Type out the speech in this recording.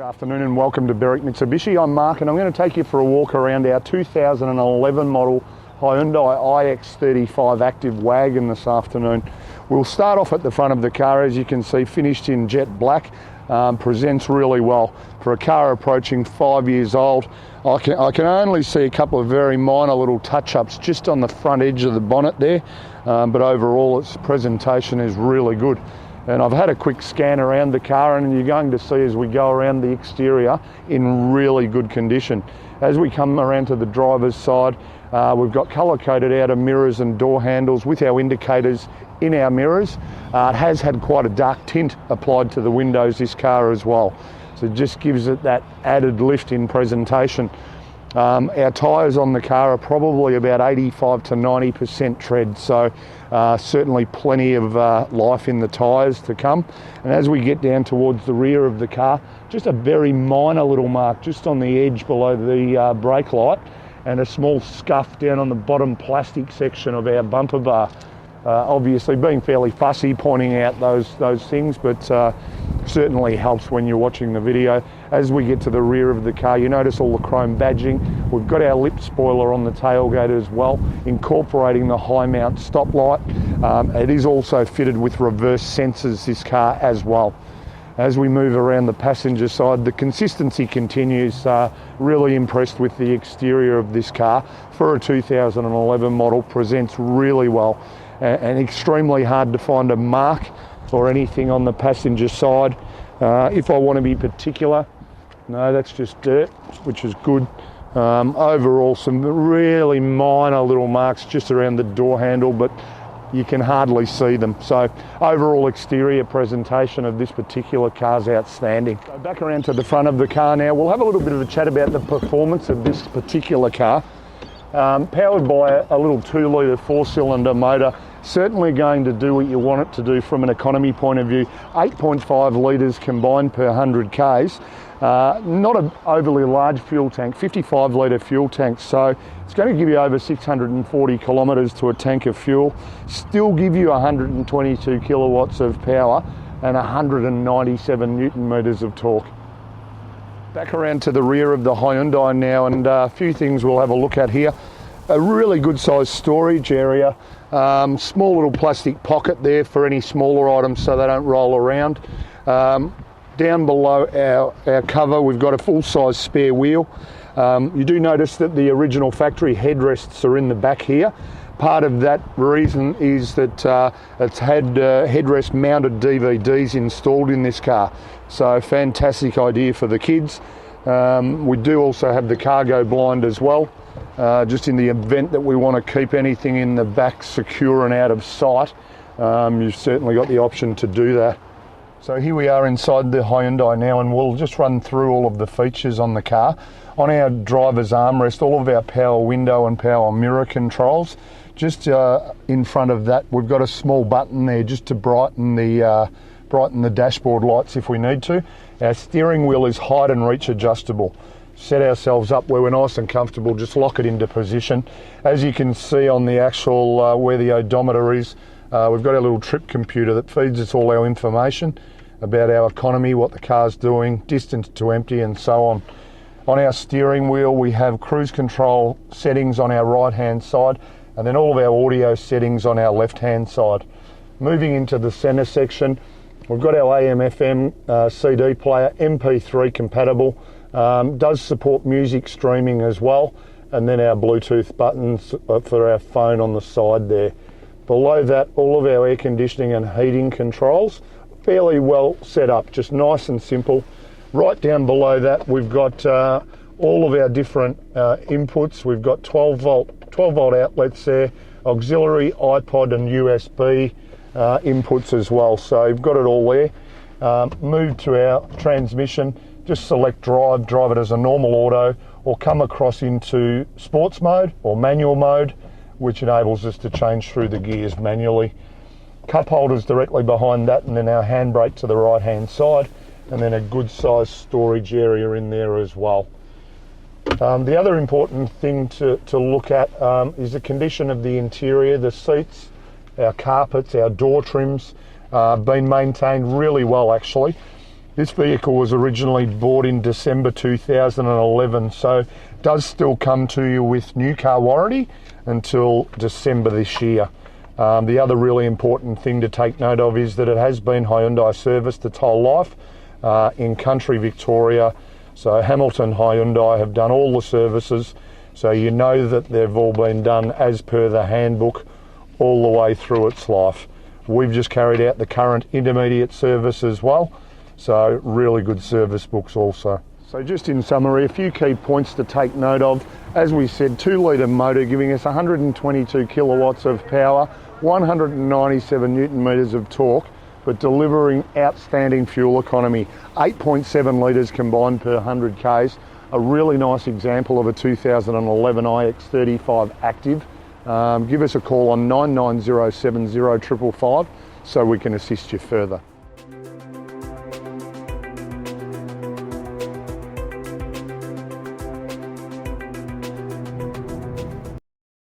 Afternoon and welcome to Berwick Mitsubishi. I'm Mark and I'm going to take you for a walk around our 2011 model Hyundai ix35 active wagon this afternoon. We'll start off at the front of the car, as you can see, finished in jet black. Presents really well for a car approaching 5 years old. I can only see a couple of very minor little touch-ups just on the front edge of the bonnet there, but overall its presentation is really good. And I've had a quick scan around the car, and you're going to see as we go around the exterior in really good condition. As we come around to the driver's side, we've got colour-coded outer mirrors and door handles with our indicators in our mirrors. It has had quite a dark tint applied to the windows, this car as well. So it just gives it that added lift in presentation. Our tyres on the car are probably about 85 to 90% tread, so certainly plenty of life in the tyres to come. And as we get down towards the rear of the car, just a very minor little mark just on the edge below the brake light, and a small scuff down on the bottom plastic section of our bumper bar. Obviously being fairly fussy pointing out those things, but certainly helps when you're watching the video. As we get to the rear of the car, you notice all the chrome badging. We've got our lip spoiler on the tailgate as well, incorporating the high mount stoplight. It is also fitted with reverse sensors, this car as well. As we move around the passenger side, the consistency continues. Really impressed with the exterior of this car. For a 2011 model, presents really well, and extremely hard to find a mark or anything on the passenger side. If I want to be particular, no, that's just dirt, which is good. Overall, some really minor little marks just around the door handle, but you can hardly see them. So overall exterior presentation of this particular car is outstanding. So back around to the front of the car now, we'll have a little bit of a chat about the performance of this particular car. Powered by a little 2-litre 4-cylinder motor, certainly going to do what you want it to do from an economy point of view. 8.5 litres combined per 100 Ks. Not an overly large fuel tank, 55 litre fuel tank, so it's going to give you over 640 kilometres to a tank of fuel, still give you 122 kilowatts of power and 197 newton metres of torque. Back around to the rear of the Hyundai now, and a few things we'll have a look at here. A really good sized storage area, small little plastic pocket there for any smaller items so they don't roll around. Down below our cover, we've got a full-size spare wheel. You do notice that the original factory headrests are in the back here. Part of that reason is that it's had headrest mounted DVDs installed in this car. So fantastic idea for the kids. We do also have the cargo blind as well, just in the event that we want to keep anything in the back secure and out of sight. You've certainly got the option to do that. So here we are inside the Hyundai now, and we'll just run through all of the features on the car. On our driver's armrest, all of our power window and power mirror controls. Just in front of that, we've got a small button there just to brighten the dashboard lights if we need to. Our steering wheel is height and reach adjustable. Set ourselves up where we're nice and comfortable, just lock it into position. As you can see on the actual where the odometer is, we've got a little trip computer that feeds us all our information about our economy, what the car's doing, distance to empty and so on. On our steering wheel we have cruise control settings on our right hand side, and then all of our audio settings on our left hand side. Moving into the centre section, we've got our AM FM CD player, MP3 compatible, does support music streaming as well, and then our Bluetooth buttons for our phone on the side there. Below that, all of our air conditioning and heating controls, fairly well set up, just nice and simple. Right down below that, we've got all of our different inputs. We've got 12 volt outlets there, auxiliary, iPod and USB inputs as well. So you've got it all there. Move to our transmission, just select drive it as a normal auto, or come across into sports mode or manual mode, which enables us to change through the gears manually. Cup holders directly behind that, and then our handbrake to the right hand side, and then a good sized storage area in there as well. The other important thing to look at is the condition of the interior. The seats, our carpets, our door trims been maintained really well actually. This vehicle was originally bought in December 2011, so it does still come to you with new car warranty until December this year. The other really important thing to take note of is that it has been Hyundai serviced its whole life in country Victoria. So Hamilton Hyundai have done all the services, so you know that they've all been done as per the handbook all the way through its life. We've just carried out the current intermediate service as well, so really good service books also. So just in summary, a few key points to take note of. As we said, 2-litre motor giving us 122 kilowatts of power, 197 newton metres of torque, but delivering outstanding fuel economy. 8.7 litres combined per 100 k's. A really nice example of a 2011 ix35 active. Give us a call on 99070 555 so we can assist you further.